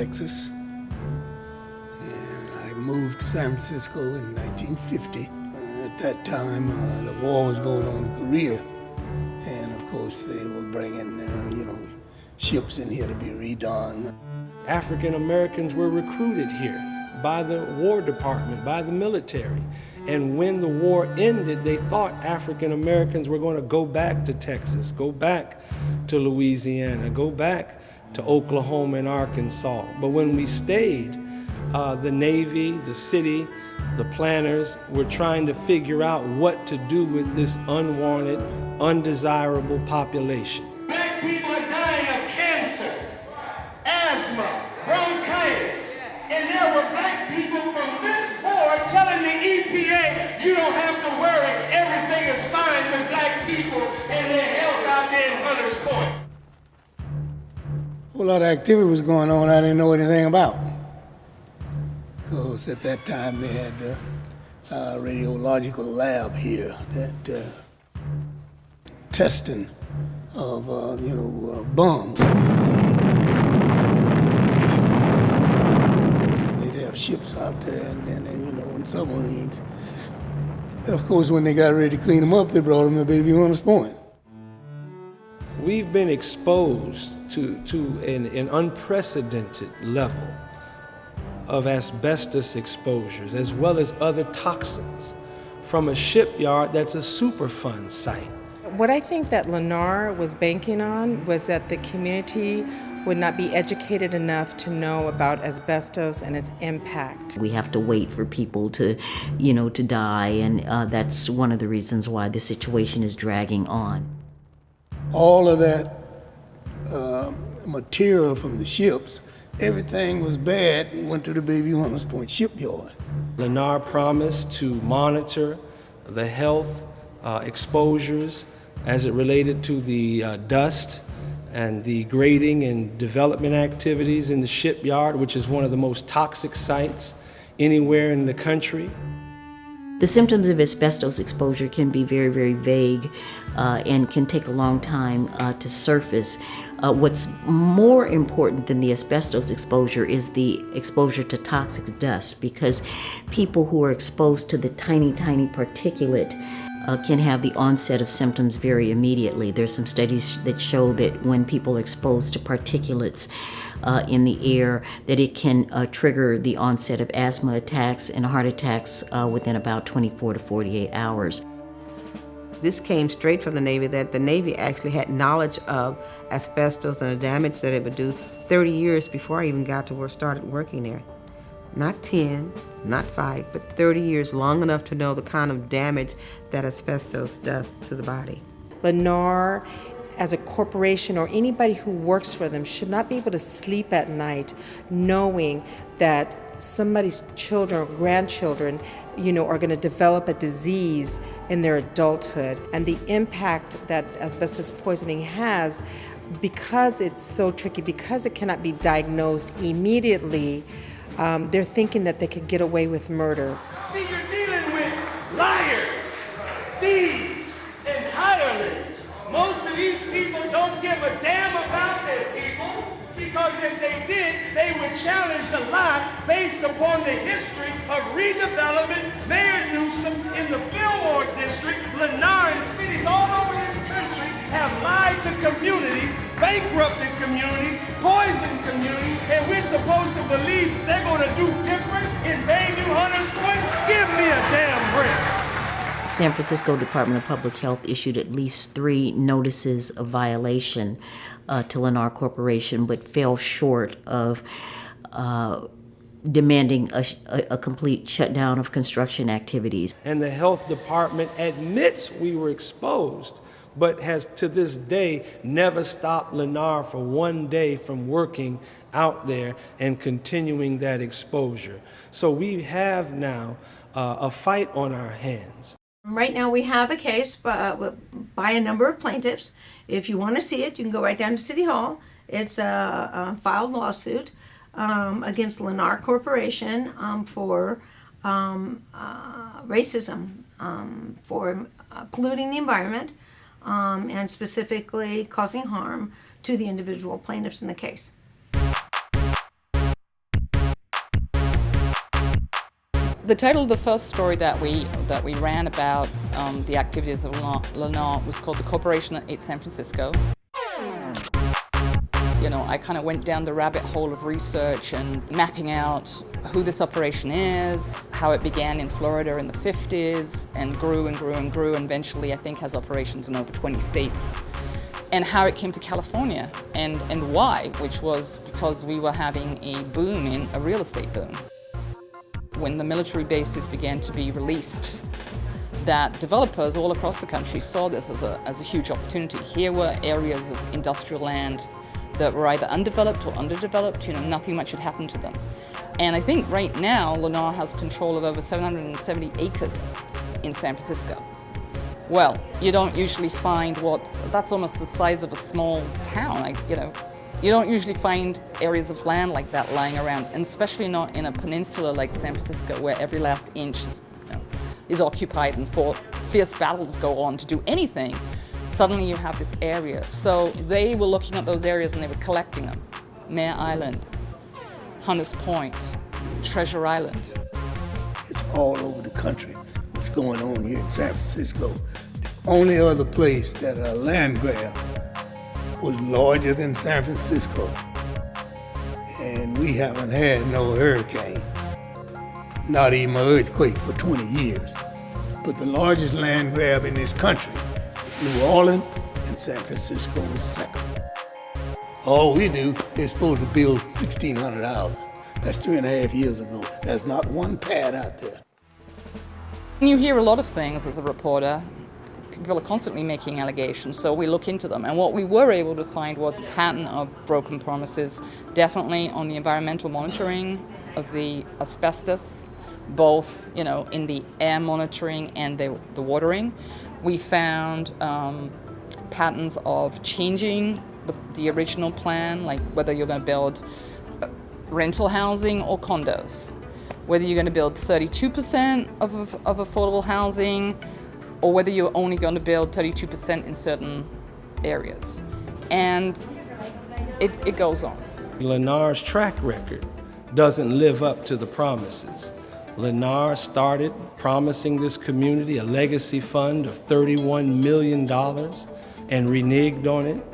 Texas. And I moved to San Francisco in 1950. At that time, the war was going on in Korea. And of course, they were bringing, ships in here to be redone. African Americans were recruited here by the War Department, by the military. And when the war ended, they thought African Americans were going to go back to Texas, go back to Louisiana, go back to Oklahoma and Arkansas. But when we stayed, the Navy, the city, the planners were trying to figure out what to do with this unwanted, undesirable population. Black people are dying of cancer, asthma, bronchitis, and there were black people from this board telling the EPA, you don't have to worry, everything is fine with black people and their health out there in Hunters Point. A whole lot of activity was going on I didn't know anything about. Because at that time they had the radiological lab here that testing of bombs. They'd have ships out there and submarines. And of course, when they got ready to clean them up, they brought them to Baby Hunters Point. We've been exposed to an unprecedented level of asbestos exposures, as well as other toxins, from a shipyard that's a Superfund site. What I think that Lennar was banking on was that the community would not be educated enough to know about asbestos and its impact. We have to wait for people to die, and that's one of the reasons why the situation is dragging on. All of that material from the ships, everything was bad and went to the Baby Hunters Point Shipyard. Lennar promised to monitor the health exposures as it related to the dust and the grading and development activities in the shipyard, which is one of the most toxic sites anywhere in the country. The symptoms of asbestos exposure can be very, very vague and can take a long time to surface. What's more important than the asbestos exposure is the exposure to toxic dust, because people who are exposed to the tiny, tiny particulate can have the onset of symptoms very immediately. There's some studies that show that when people are exposed to particulates in the air, that it can trigger the onset of asthma attacks and heart attacks within about 24 to 48 hours. This came straight from the Navy, that the Navy actually had knowledge of asbestos and the damage that it would do 30 years before I even got to started working there. Not 10, not 5, but 30 years, long enough to know the kind of damage that asbestos does to the body. Lennar, as a corporation or anybody who works for them, should not be able to sleep at night knowing that somebody's children or grandchildren, are going to develop a disease in their adulthood. And the impact that asbestos poisoning has, because it's so tricky, because it cannot be diagnosed immediately, they're thinking that they could get away with murder. See, you're dealing with liars, thieves, and hirelings. Most of these people don't give a damn about their people, because if they did, they would challenge the lie based upon the history of redevelopment. Mayor Newsom in the Fillmore district, Lennar, and cities all over this country have lied to communities, bankrupted communities, poisoned communities, and we're supposed to believe they're going to do different in Bayview Hunters Point? Give me a damn break. San Francisco Department of Public Health issued at least 3 notices of violation to Lennar Corporation, but fell short of demanding a complete shutdown of construction activities. And the health department admits we were exposed, but has to this day never stopped Lennar for one day from working out there and continuing that exposure. So we have now a fight on our hands. Right now we have a case by a number of plaintiffs. If you want to see it, you can go right down to City Hall. It's a filed lawsuit against Lennar Corporation for racism, for polluting the environment, and specifically causing harm to the individual plaintiffs in the case. The title of the first story that we ran about the activities of Lundahl was called The Corporation that Ate San Francisco. You know, I kind of went down the rabbit hole of research and mapping out who this operation is, how it began in Florida in the 50s and grew and grew and grew, and eventually I think has operations in over 20 states. And how it came to California and why, which was because we were having a boom in a real estate boom. When the military bases began to be released, that developers all across the country saw this as a huge opportunity. Here were areas of industrial land that were either undeveloped or underdeveloped, you know, nothing much had happened to them. And I think right now, Lundahl has control of over 770 acres in San Francisco. Well, you don't usually find that's almost the size of a small town, you don't usually find areas of land like that lying around, and especially not in a peninsula like San Francisco where every last inch is occupied and fierce battles go on to do anything. Suddenly you have this area. So they were looking at those areas and they were collecting them. Mare Island, Hunters Point, Treasure Island. It's all over the country. What's going on here in San Francisco. The only other place that a land grab was larger than San Francisco. And we haven't had no hurricane, not even an earthquake for 20 years. But the largest land grab in this country, New Orleans and San Francisco was second. All we knew, they're supposed to build 1,600 houses. That's 3.5 years ago. There's not one pad out there. You hear a lot of things as a reporter. People are constantly making allegations, so we look into them. And what we were able to find was a pattern of broken promises, definitely on the environmental monitoring of the asbestos, both, you know, in the air monitoring and the watering. We found patterns of changing the original plan, like whether you're going to build rental housing or condos, whether you're going to build 32% of affordable housing, or whether you're only going to build 32% in certain areas. And it goes on. Lundahl's track record doesn't live up to the promises. Lundahl started promising this community a legacy fund of $31 million and reneged on it.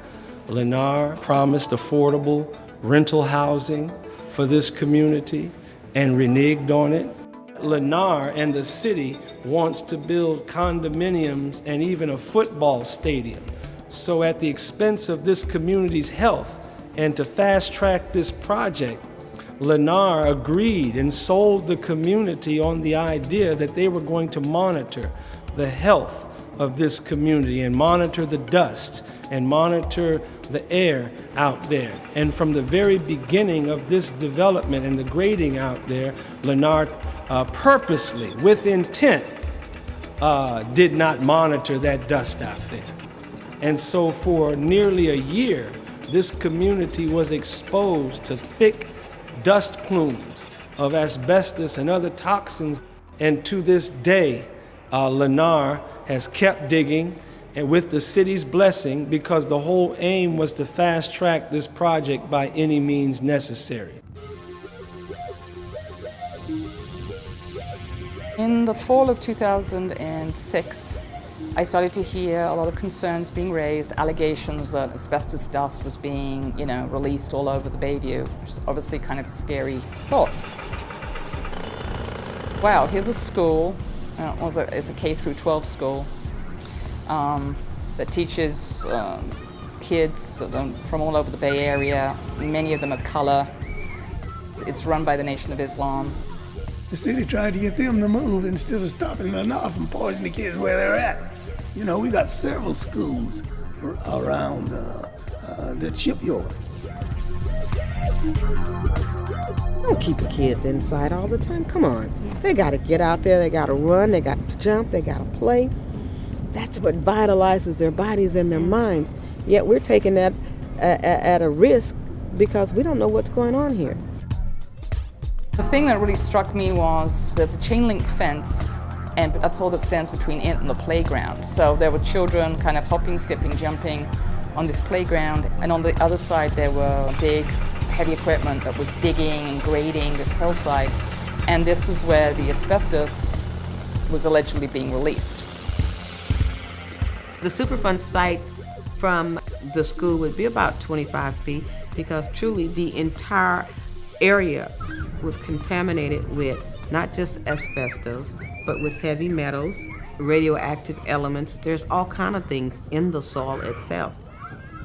Lundahl promised affordable rental housing for this community and reneged on it. Lundahl and the city wants to build condominiums and even a football stadium. So at the expense of this community's health and to fast track this project, Lundahl agreed and sold the community on the idea that they were going to monitor the health of this community and monitor the dust and monitor the air out there. And from the very beginning of this development and the grading out there, Lundahl purposely, with intent, did not monitor that dust out there. And so for nearly a year, this community was exposed to thick dust plumes of asbestos and other toxins. And to this day, Lundahl has kept digging, and with the city's blessing, because the whole aim was to fast track this project by any means necessary. In the fall of 2006, I started to hear a lot of concerns being raised, allegations that asbestos dust was being, released all over the Bayview, which is obviously kind of a scary thought. Wow, here's a school, it's a K through 12 school that teaches kids from all over the Bay Area. Many of them of color. It's run by the Nation of Islam. The city tried to get them to move instead of stopping Lundahl from poisoning the kids where they're at. We got several schools around that shipyard. Don't keep the kids inside all the time. Come on. They got to get out there. They got to run. They got to jump. They got to play. That's what vitalizes their bodies and their minds. Yet we're taking that at a risk because we don't know what's going on here. The thing that really struck me was there's a chain link fence, and that's all that stands between it and the playground. So there were children kind of hopping, skipping, jumping on this playground, and on the other side there were big, heavy equipment that was digging and grading this hillside And this was where the asbestos was allegedly being released. The Superfund site from the school would be about 25 feet because truly the entire area was contaminated with not just asbestos, but with heavy metals, radioactive elements. There's all kind of things in the soil itself.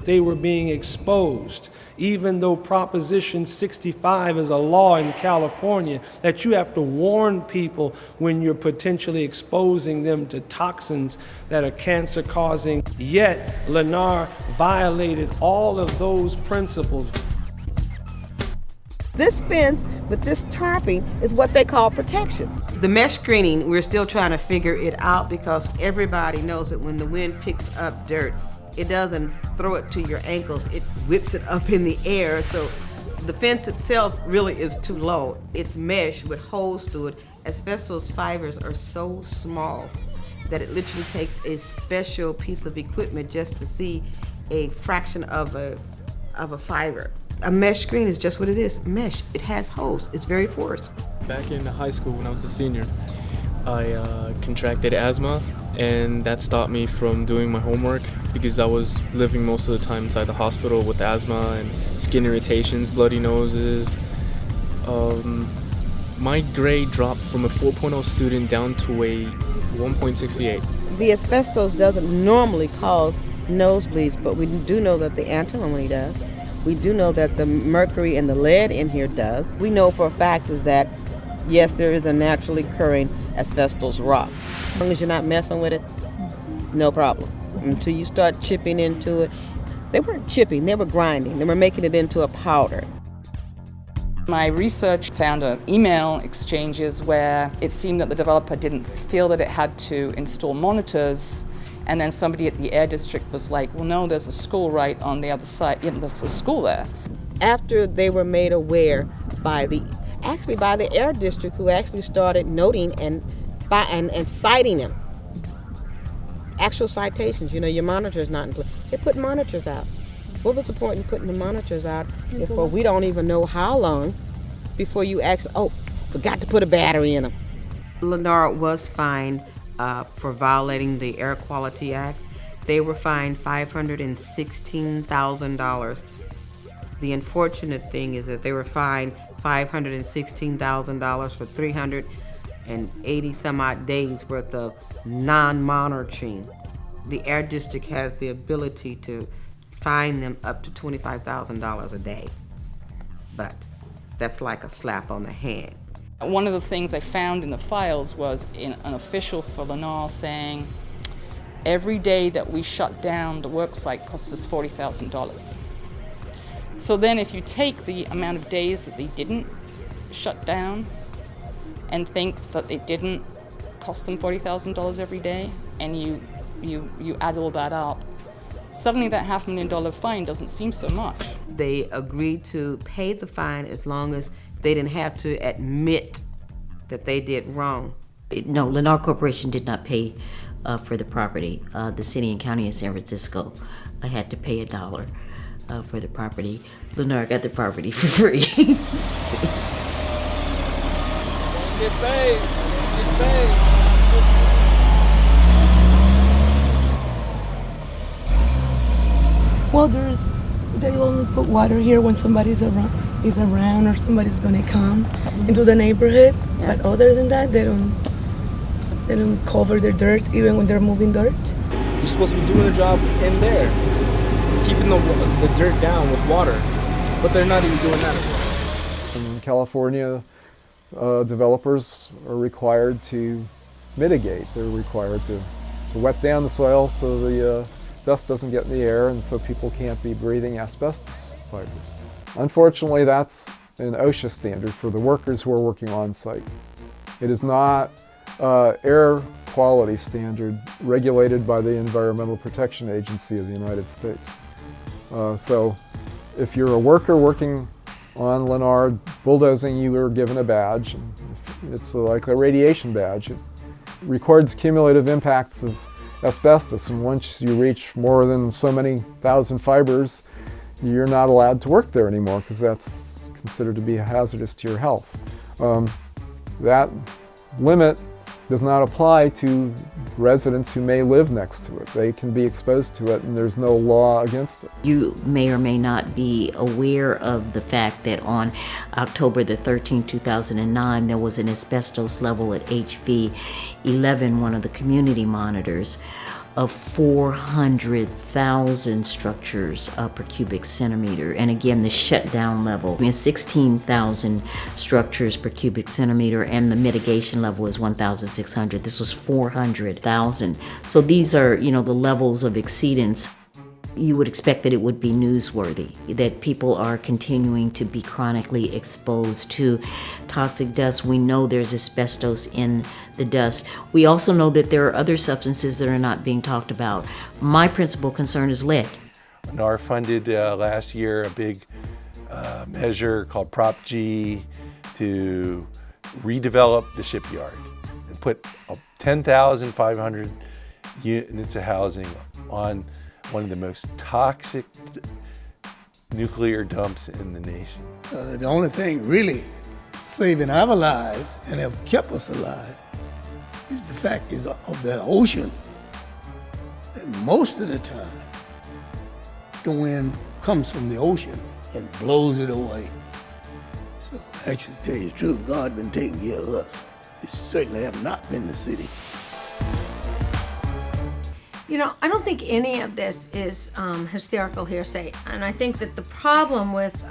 They were being exposed, even though Proposition 65 is a law in California that you have to warn people when you're potentially exposing them to toxins that are cancer-causing. Yet, Lennar violated all of those principles. This fence with this tarping is what they call protection. The mesh screening, we're still trying to figure it out because everybody knows that when the wind picks up dirt, it doesn't throw it to your ankles, it whips it up in the air. So the fence itself really is too low. It's mesh with holes through it. Asbestos fibers are so small that it literally takes a special piece of equipment just to see a fraction of a fiber. A mesh screen is just what it is, mesh. It has holes, it's very porous. Back in high school when I was a senior, I contracted asthma, and that stopped me from doing my homework because I was living most of the time inside the hospital with asthma and skin irritations, bloody noses. My grade dropped from a 4.0 student down to a 1.68. The asbestos doesn't normally cause nosebleeds, but we do know that the antimony does. We do know that the mercury and the lead in here does. We know for a fact is that, yes, there is a naturally occurring asbestos rock. As long as you're not messing with it, no problem. Until you start chipping into it. They weren't chipping, they were grinding. They were making it into a powder. My research found email exchanges where it seemed that the developer didn't feel that it had to install monitors, and then somebody at the air district was like, well, no, there's a school right on the other side. Yeah, there's a school there. After they were made aware by the air district, who actually started noting and citing them. Actual citations, your monitor's not in place. They put monitors out. What was the point in putting the monitors out if we don't even know how long before you actually, forgot to put a battery in them? Lennar was fined for violating the Air Quality Act. They were fined $516,000. The unfortunate thing is that they were fined $516,000 for 380 some odd days worth of non-monitoring. The Air District has the ability to fine them up to $25,000 a day, but that's like a slap on the hand. One of the things I found in the files was an official for Lundahl saying, every day that we shut down the work site costs us $40,000. So then if you take the amount of days that they didn't shut down and think that it didn't cost them $40,000 every day, and you add all that up, suddenly that $500,000 fine doesn't seem so much. They agreed to pay the fine as long as they didn't have to admit that they did wrong. No, Lennar Corporation did not pay for the property. The city and county of San Francisco had to pay $1 for the property. Lennar got the property for free. Get paid. Get paid. Well, they only put water here when somebody's around or somebody's gonna come into the neighborhood. Yeah. But other than that, they don't cover their dirt even when they're moving dirt. You're supposed to be doing a job in there, keeping the dirt down with water, but they're not even doing that. In California, developers are required to mitigate. They're required to wet down the soil so the dust doesn't get in the air and so people can't be breathing asbestos fibers. Unfortunately, that's an OSHA standard for the workers who are working on site. It is not air quality standard regulated by the Environmental Protection Agency of the United States. So if you're a worker working on Lennar bulldozing, you are given a badge. It's like a radiation badge. It records cumulative impacts of asbestos, and once you reach more than so many thousand fibers, you're not allowed to work there anymore because that's considered to be hazardous to your health. that limit does not apply to residents who may live next to it. They can be exposed to it and there's no law against it. You may or may not be aware of the fact that on October the 13th, 2009, there was an asbestos level at HV 11, one of the community monitors, of 400,000 structures per cubic centimeter. And again, the shutdown level is 16,000 structures per cubic centimeter, and the mitigation level is 1,600. This was 400,000. So these are, the levels of exceedance. You would expect that it would be newsworthy, that people are continuing to be chronically exposed to toxic dust. We know there's asbestos in the dust. We also know that there are other substances that are not being talked about. My principal concern is lead. NAR funded last year a big measure called Prop G to redevelop the shipyard and put 10,500 units of housing on one of the most toxic nuclear dumps in the nation. The only thing really saving our lives and have kept us alive is the fact of that ocean. That most of the time, the wind comes from the ocean and blows it away. So actually, to tell you the truth, God been taking care of us. It certainly have not been the city. I don't think any of this is hysterical hearsay, and I think that the problem with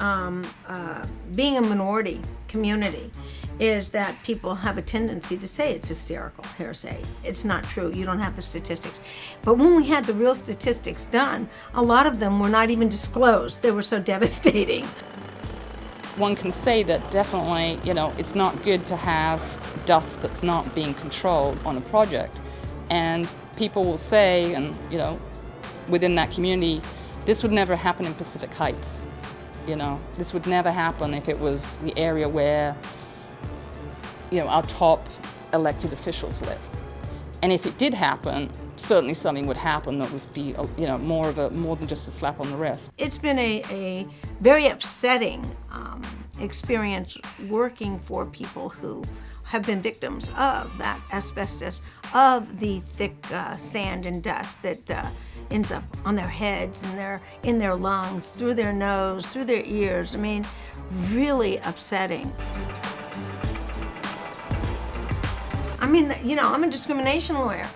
being a minority community is that people have a tendency to say it's hysterical hearsay. It's not true. You don't have the statistics. But when we had the real statistics done, a lot of them were not even disclosed. They were so devastating. One can say that definitely, it's not good to have dust that's not being controlled on a project. And people will say, and within that community, this would never happen in Pacific Heights. This would never happen if it was the area where, our top elected officials live. And if it did happen, certainly something would happen that would be, more than just a slap on the wrist. It's been a very upsetting experience working for people who have been victims of that asbestos, of the thick sand and dust that ends up on their heads and in their lungs, through their nose, through their ears. I mean, really upsetting. I'm a discrimination lawyer.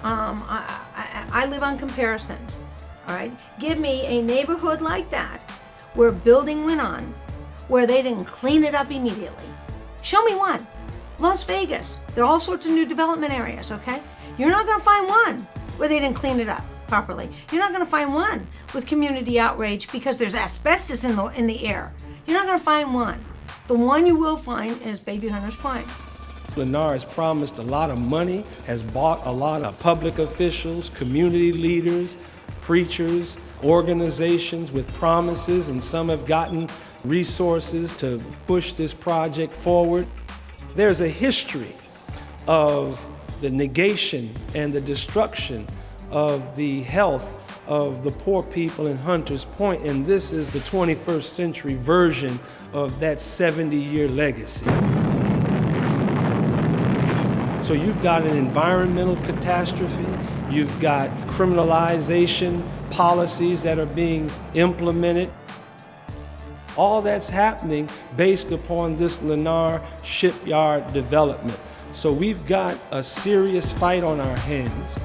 I live on comparisons, all right? Give me a neighborhood like that where a building went on, where they didn't clean it up immediately. Show me one. Las Vegas, there are all sorts of new development areas, okay? You're not gonna find one where they didn't clean it up properly. You're not gonna find one with community outrage because there's asbestos in the air. You're not gonna find one. The one you will find is baby Hunters Point. Lennar has promised a lot of money, has bought a lot of public officials, community leaders, preachers, organizations with promises, and some have gotten resources to push this project forward. There's a history of the negation and the destruction of the health of the poor people in Hunters Point, and this is the 21st century version of that 70-year legacy. So you've got an environmental catastrophe, you've got criminalization policies that are being implemented. All that's happening based upon this Lennar shipyard development. So we've got a serious fight on our hands.